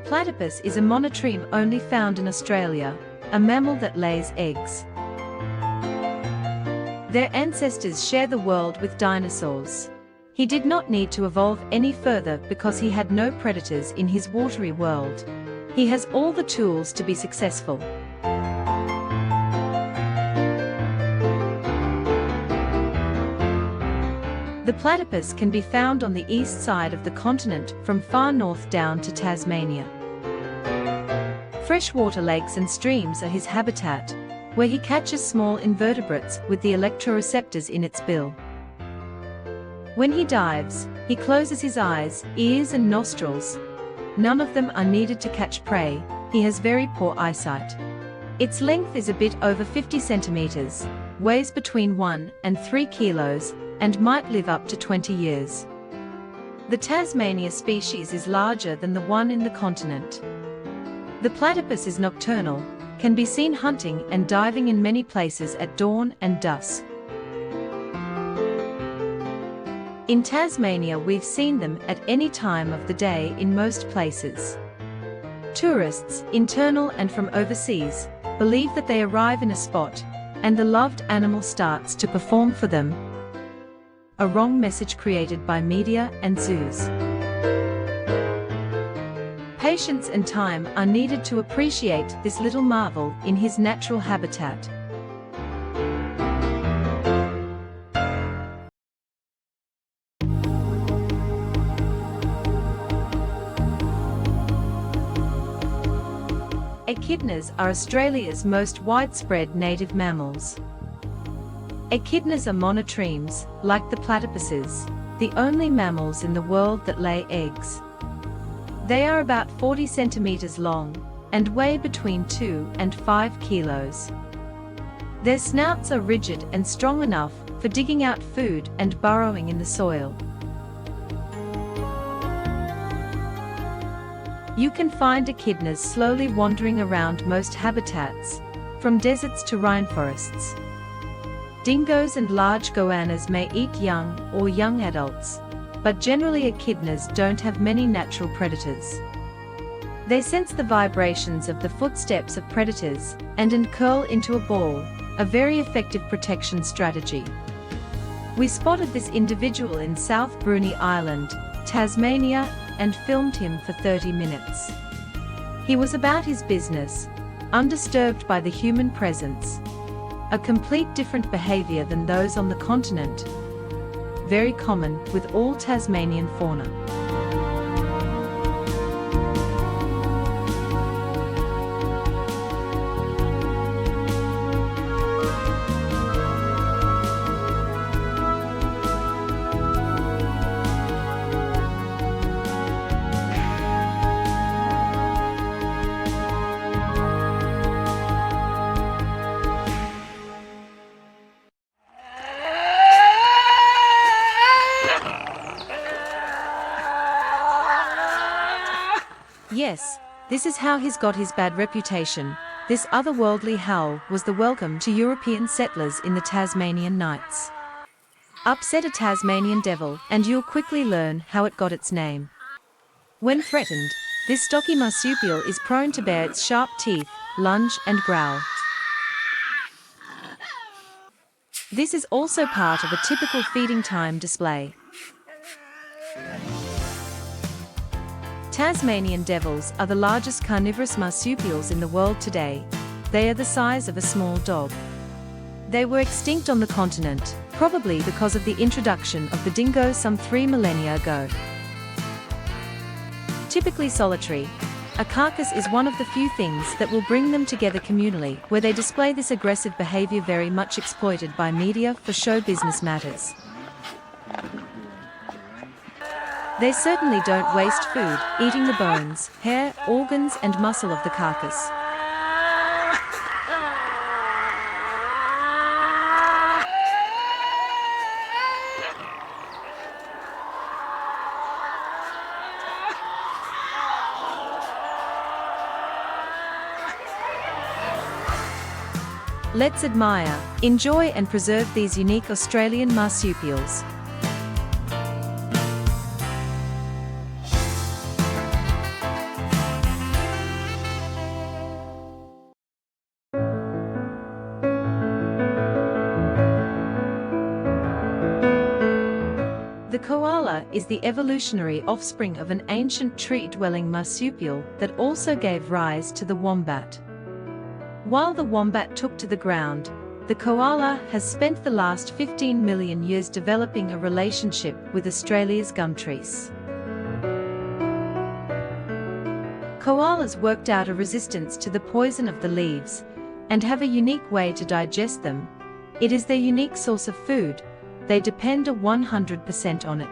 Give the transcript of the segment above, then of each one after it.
platypus is a monotreme only found in Australia, a mammal that lays eggs. Their ancestors share the world with dinosaurs. He did not need to evolve any further because he had no predators in his watery world. He has all the tools to be successful. The platypus can be found on the east side of the continent from far north down to Tasmania. Freshwater lakes and streams are his habitat, where he catches small invertebrates with the electroreceptors in its bill. When he dives, he closes his eyes, ears and nostrils. None of them are needed to catch prey. He has very poor eyesight. Its length is a bit over 50 centimeters, weighs between 1 and 3 kilos, and might live up to 20 years. The Tasmania species is larger than the one in the continent. The platypus is nocturnal, can be seen hunting and diving in many places at dawn and dusk. In Tasmania we've seen them at any time of the day in most places. Tourists, internal and from overseas, believe that they arrive in a spot, and the loved animal starts to perform for them. A wrong message created by media and zoos. Patience and time are needed to appreciate this little marvel in his natural habitat. Echidnas are Australia's most widespread native mammals. Echidnas are monotremes, like the platypuses, the only mammals in the world that lay eggs. They are about 40 centimeters long, and weigh between 2 and 5 kilos. Their snouts are rigid and strong enough for digging out food and burrowing in the soil. You can find echidnas slowly wandering around most habitats, from deserts to rainforests. Dingoes and large goannas may eat young or young adults, but generally echidnas don't have many natural predators. They sense the vibrations of the footsteps of predators and uncurl into a ball, a very effective protection strategy. We spotted this individual in South Bruny Island, Tasmania, and filmed him for 30 minutes. He was about his business, undisturbed by the human presence. A complete different behavior than those on the continent. Very common with all Tasmanian fauna. Yes, this is how he's got his bad reputation. This otherworldly howl was the welcome to European settlers in the Tasmanian nights. Upset a Tasmanian devil and you'll quickly learn how it got its name. When threatened, this stocky marsupial is prone to bare its sharp teeth, lunge and growl. This is also part of a typical feeding time display. Tasmanian devils are the largest carnivorous marsupials in the world today. They are the size of a small dog. They were extinct on the continent, probably because of the introduction of the dingo some 3 millennia ago. Typically solitary, a carcass is one of the few things that will bring them together communally, where they display this aggressive behavior very much exploited by media for show business matters. They certainly don't waste food, eating the bones, hair, organs and muscle of the carcass. Let's admire, enjoy and preserve these unique Australian marsupials. koala is the evolutionary offspring of an ancient tree-dwelling marsupial that also gave rise to the wombat. While the wombat took to the ground, the koala has spent the last 15 million years developing a relationship with Australia's gum trees. Koalas worked out a resistance to the poison of the leaves and have a unique way to digest them. It is their unique source of food. They depend 100% on it.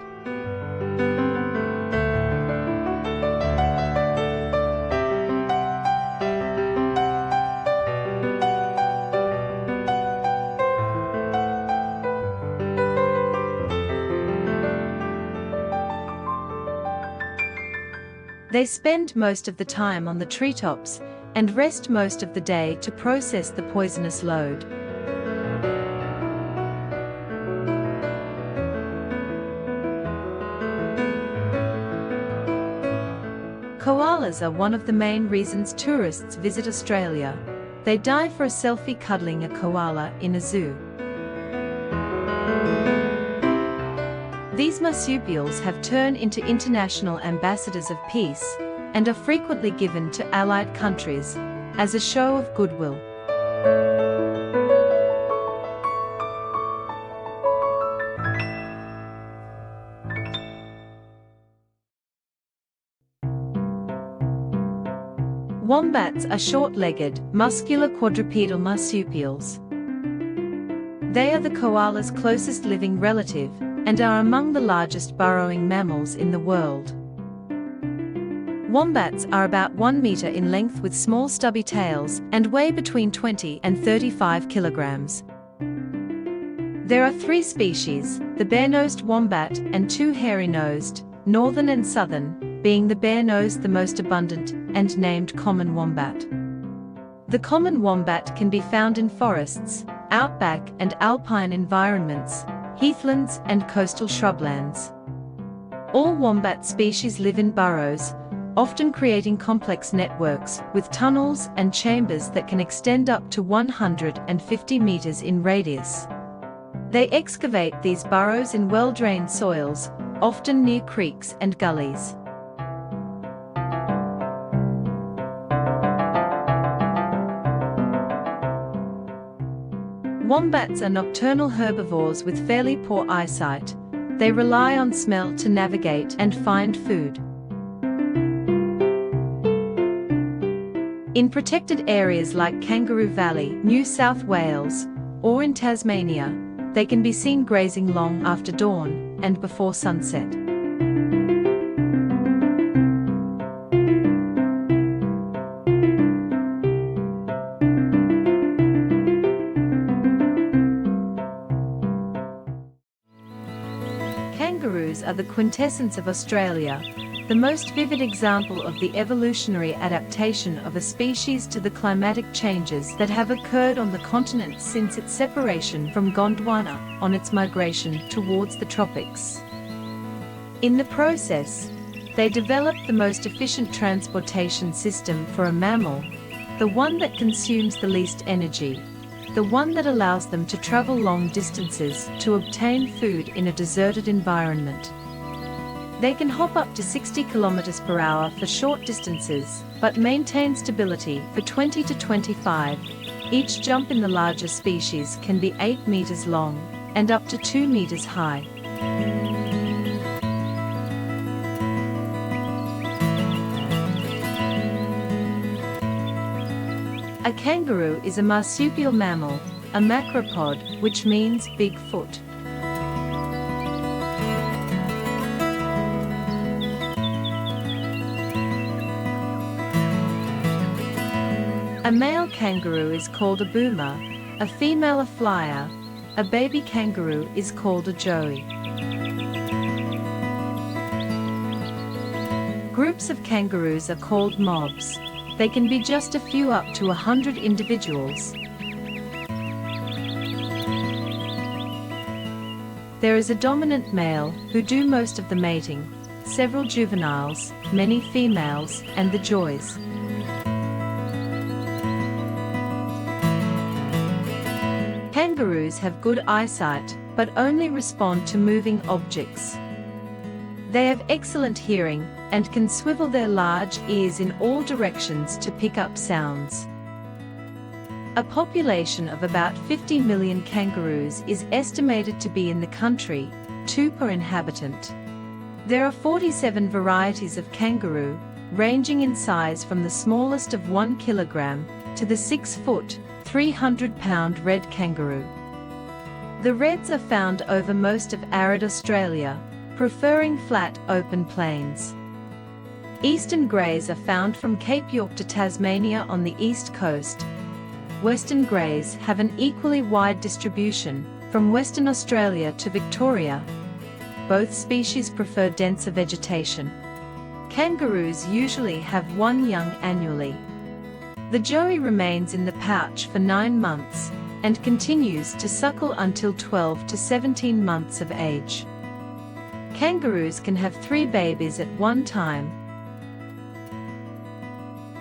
They spend most of the time on the treetops and rest most of the day to process the poisonous load. Koalas are one of the main reasons tourists visit Australia. They die for a selfie cuddling a koala in a zoo. These marsupials have turned into international ambassadors of peace and are frequently given to allied countries as a show of goodwill. Wombats are short-legged, muscular quadrupedal marsupials. They are the koala's closest living relative and are among the largest burrowing mammals in the world. Wombats are about 1 meter in length with small stubby tails and weigh between 20 and 35 kilograms. There are 3 species, the bare-nosed wombat and 2 hairy-nosed, northern and southern, being the bare-nosed the most abundant and named common wombat. The common wombat can be found in forests, outback and alpine environments, heathlands and coastal shrublands. All wombat species live in burrows, often creating complex networks with tunnels and chambers that can extend up to 150 meters in radius. They excavate these burrows in well-drained soils, often near creeks and gullies. Wombats are nocturnal herbivores with fairly poor eyesight. They rely on smell to navigate and find food. In protected areas like Kangaroo Valley, New South Wales, or in Tasmania, they can be seen grazing long after dawn and before sunset. Kangaroos are the quintessence of Australia, the most vivid example of the evolutionary adaptation of a species to the climatic changes that have occurred on the continent since its separation from Gondwana on its migration towards the tropics. In the process, they developed the most efficient transportation system for a mammal, the one that consumes the least energy, the one that allows them to travel long distances to obtain food in a deserted environment. They can hop up to 60 km per hour for short distances, but maintain stability for 20 to 25. Each jump in the larger species can be 8 meters long and up to 2 meters high. A kangaroo is a marsupial mammal, a macropod, which means big foot. A male kangaroo is called a boomer, a female a flyer, a baby kangaroo is called a joey. Groups of kangaroos are called mobs. They can be just a few up to 100 individuals. There is a dominant male who do most of the mating, several juveniles, many females, and the joeys. Kangaroos have good eyesight, but only respond to moving objects. They have excellent hearing and can swivel their large ears in all directions to pick up sounds. A population of about 50 million kangaroos is estimated to be in the country, 2 per inhabitant. There are 47 varieties of kangaroo, ranging in size from the smallest of 1 kilogram to the 6-foot, 300-pound red kangaroo. The reds are found over most of arid Australia, preferring flat, open plains. Eastern greys are found from Cape York to Tasmania on the east coast. Western greys have an equally wide distribution, from Western Australia to Victoria. Both species prefer denser vegetation. Kangaroos usually have one young annually. The joey remains in the pouch for 9 months, and continues to suckle until 12 to 17 months of age. Kangaroos can have 3 babies at one time.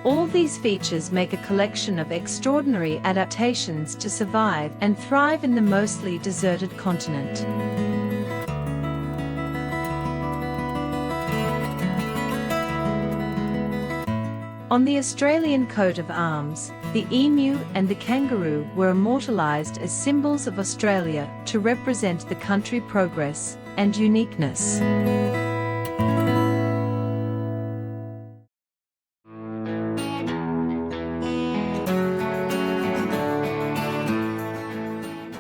All these features make a collection of extraordinary adaptations to survive and thrive in the mostly deserted continent. On the Australian coat of arms, the emu and the kangaroo were immortalised as symbols of Australia to represent the country's progress and uniqueness.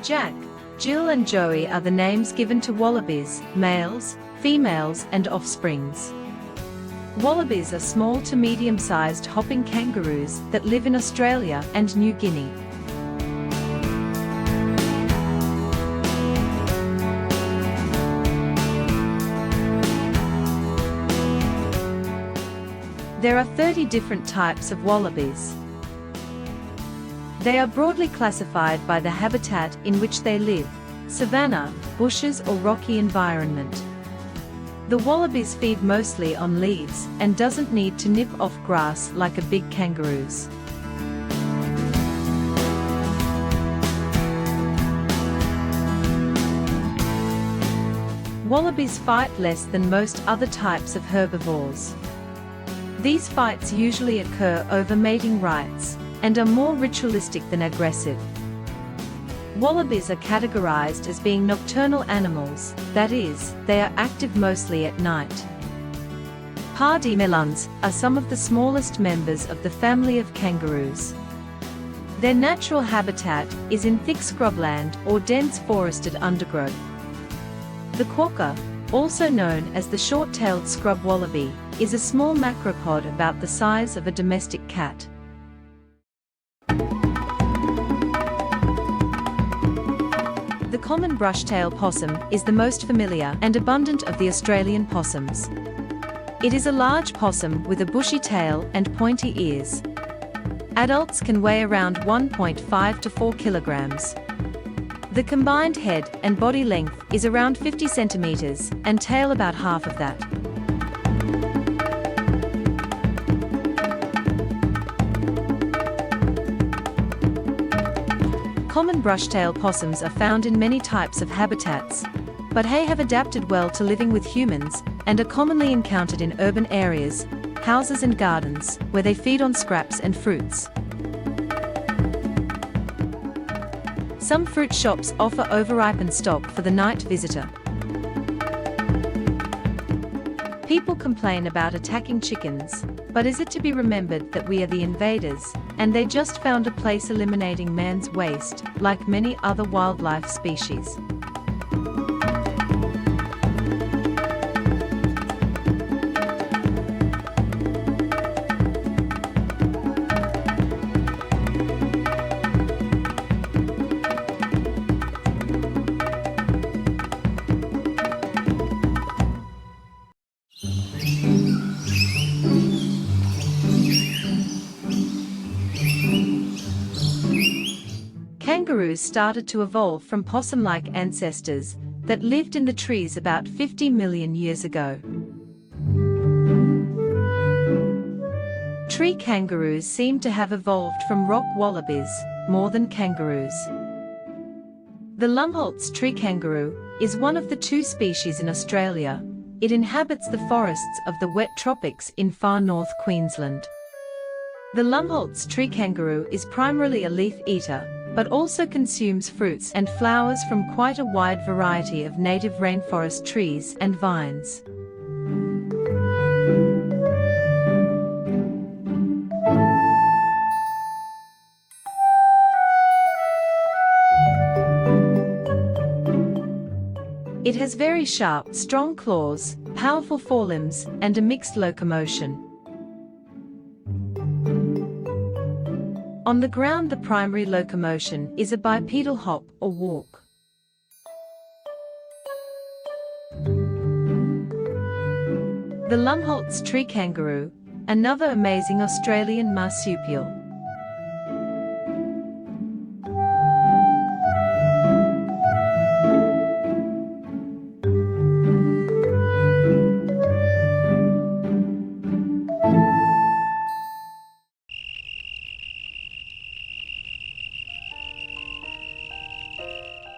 Jack, Jill and Joey are the names given to wallabies, males, females and offsprings. Wallabies are small to medium-sized hopping kangaroos that live in Australia and New Guinea. There are 30 different types of wallabies. They are broadly classified by the habitat in which they live: savanna, bushes or rocky environment. The wallabies feed mostly on leaves and doesn't need to nip off grass like a big kangaroos. Wallabies fight less than most other types of herbivores. These fights usually occur over mating rights and are more ritualistic than aggressive. Wallabies are categorized as being nocturnal animals, that is, they are active mostly at night. Pardemelons are some of the smallest members of the family of kangaroos. Their natural habitat is in thick scrubland or dense forested undergrowth. The quokka, also known as the short-tailed scrub wallaby, is a small macropod about the size of a domestic cat. The common brush-tail possum is the most familiar and abundant of the Australian possums. It is a large possum with a bushy tail and pointy ears. Adults can weigh around 1.5 to 4 kilograms. The combined head and body length is around 50 centimeters, and tail about half of that. Common brush-tail possums are found in many types of habitats, but they have adapted well to living with humans and are commonly encountered in urban areas, houses and gardens, where they feed on scraps and fruits. Some fruit shops offer overripened stock for the night visitor. People complain about attacking chickens, but is it to be remembered that we are the invaders, and they just found a place eliminating man's waste, like many other wildlife species. Kangaroos started to evolve from possum-like ancestors that lived in the trees about 50 million years ago. Tree kangaroos seem to have evolved from rock wallabies more than kangaroos. The Lumholtz tree kangaroo is one of the 2 species in Australia, It inhabits the forests of the wet tropics in far north Queensland. The Lumholtz tree kangaroo is primarily a leaf eater, but also consumes fruits and flowers from quite a wide variety of native rainforest trees and vines. It has very sharp, strong claws, powerful forelimbs, and a mixed locomotion. On the ground, the primary locomotion is a bipedal hop or walk. The Lumholtz tree kangaroo, another amazing Australian marsupial.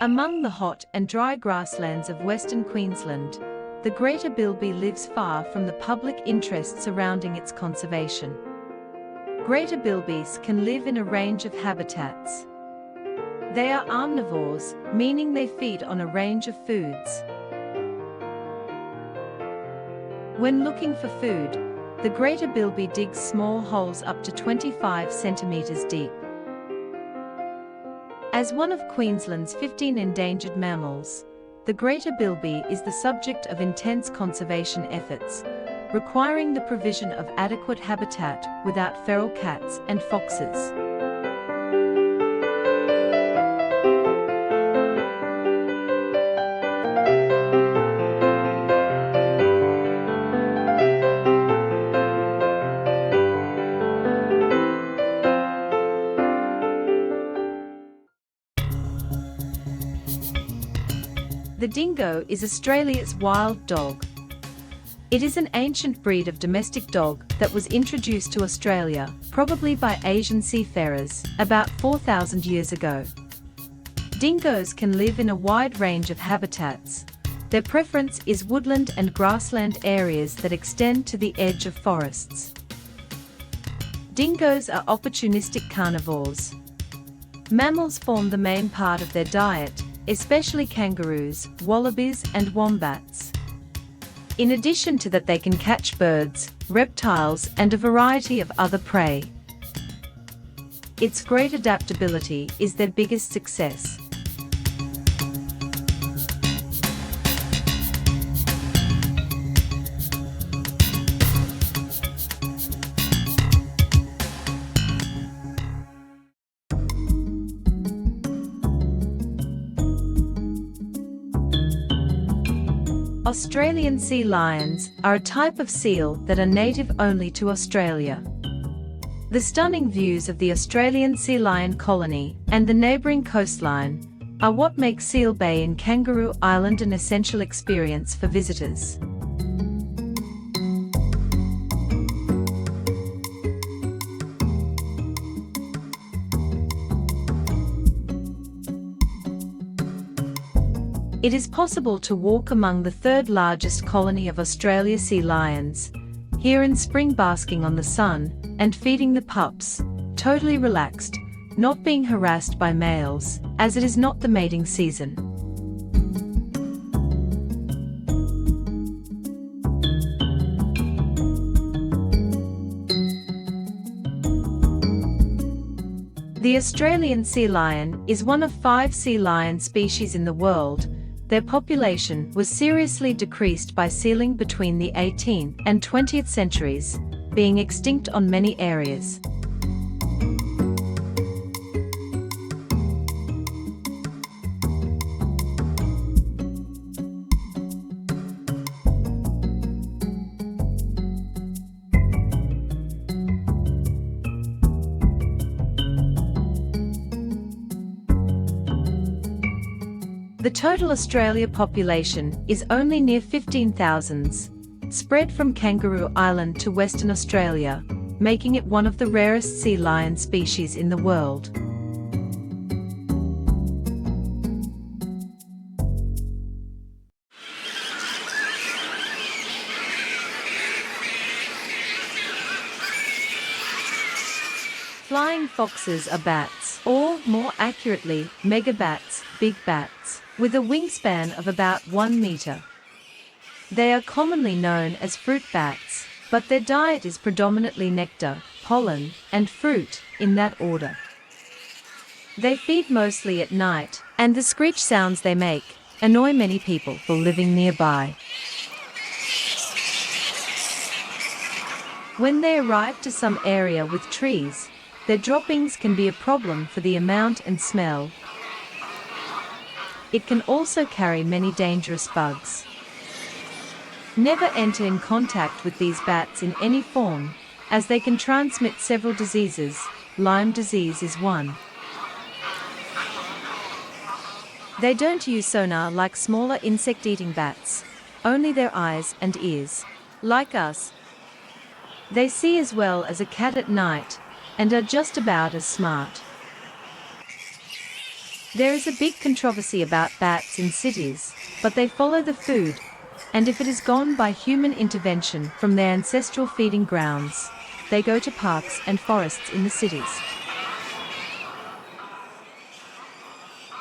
Among the hot and dry grasslands of Western Queensland, the greater bilby lives far from the public interest surrounding its conservation. Greater bilbies can live in a range of habitats. They are omnivores, meaning they feed on a range of foods. When looking for food, the greater bilby digs small holes up to 25 centimeters deep. As one of Queensland's 15 endangered mammals, the greater bilby is the subject of intense conservation efforts, requiring the provision of adequate habitat without feral cats and foxes. The dingo is Australia's wild dog. It is an ancient breed of domestic dog that was introduced to Australia, probably by Asian seafarers, about 4,000 years ago. Dingoes can live in a wide range of habitats. Their preference is woodland and grassland areas that extend to the edge of forests. Dingoes are opportunistic carnivores. Mammals form the main part of their diet, especially kangaroos, wallabies, and wombats. In addition to that, they can catch birds, reptiles, and a variety of other prey. Its great adaptability is their biggest success. Australian sea lions are a type of seal that are native only to Australia. The stunning views of the Australian sea lion colony and the neighbouring coastline are what make Seal Bay in Kangaroo Island an essential experience for visitors. It is possible to walk among the third largest colony of Australia sea lions, here in spring basking on the sun and feeding the pups, totally relaxed, not being harassed by males, as it is not the mating season. The Australian sea lion is one of 5 sea lion species in the world. Their population was seriously decreased by sealing between the 18th and 20th centuries, being extinct on many areas. The total Australia population is only near 15,000, spread from Kangaroo Island to Western Australia, making it one of the rarest sea lion species in the world. flying foxes are bats, or, more accurately, megabats, big bats, with a wingspan of about 1 meter. They are commonly known as fruit bats, but their diet is predominantly nectar, pollen, and fruit, in that order. They feed mostly at night, and the screech sounds they make annoy many people living nearby. When they arrive to some area with trees, their droppings can be a problem for the amount and smell. It can also carry many dangerous bugs. Never enter in contact with these bats in any form, as they can transmit several diseases. Lyme disease is one. They don't use sonar like smaller insect-eating bats, only their eyes and ears. Like us, they see as well as a cat at night, and are just about as smart. There is a big controversy about bats in cities, but they follow the food, and if it is gone by human intervention from their ancestral feeding grounds, they go to parks and forests in the cities.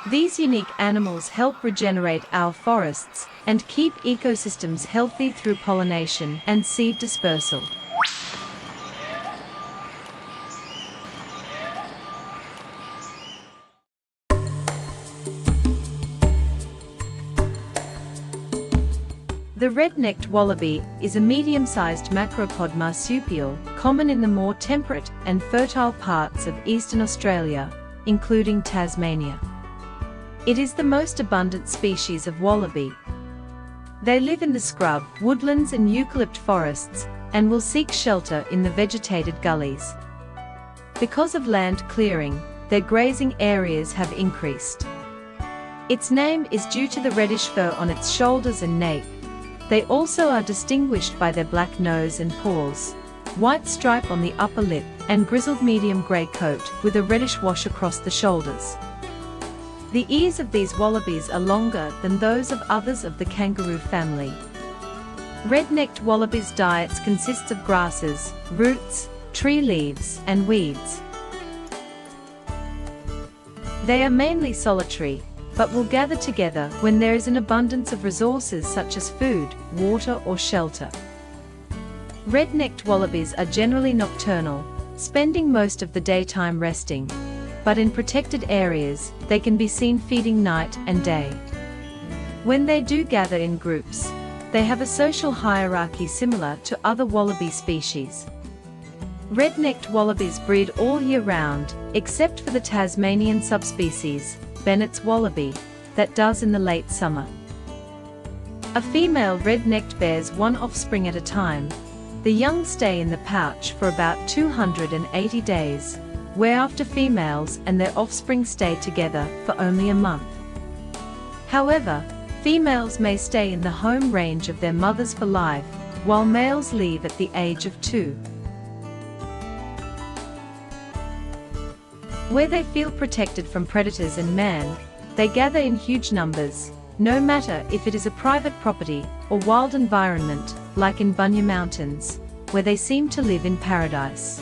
These unique animals help regenerate our forests and keep ecosystems healthy through pollination and seed dispersal. The red-necked wallaby is a medium-sized macropod marsupial, common in the more temperate and fertile parts of eastern Australia, including Tasmania. It is the most abundant species of wallaby. They live in the scrub, woodlands and eucalypt forests, and will seek shelter in the vegetated gullies. Because of land clearing, their grazing areas have increased. Its name is due to the reddish fur on its shoulders and nape. They also are distinguished by their black nose and paws, white stripe on the upper lip, and grizzled medium grey coat with a reddish wash across the shoulders. The ears of these wallabies are longer than those of others of the kangaroo family. Red-necked wallabies' diets consist of grasses, roots, tree leaves, and weeds. They are mainly solitary, but will gather together when there is an abundance of resources such as food, water, or shelter. Red-necked wallabies are generally nocturnal, spending most of the daytime resting, but in protected areas, they can be seen feeding night and day. When they do gather in groups, they have a social hierarchy similar to other wallaby species. Red-necked wallabies breed all year round, except for the Tasmanian subspecies, Bennett's wallaby, that does in the late summer. A female red-necked bears one offspring at a time. The young stay in the pouch for about 280 days, whereafter females and their offspring stay together for only a month. However, females may stay in the home range of their mothers for life, while males leave at the age of 2. Where they feel protected from predators and man, they gather in huge numbers, no matter if it is a private property or wild environment, like in Bunya Mountains, where they seem to live in paradise.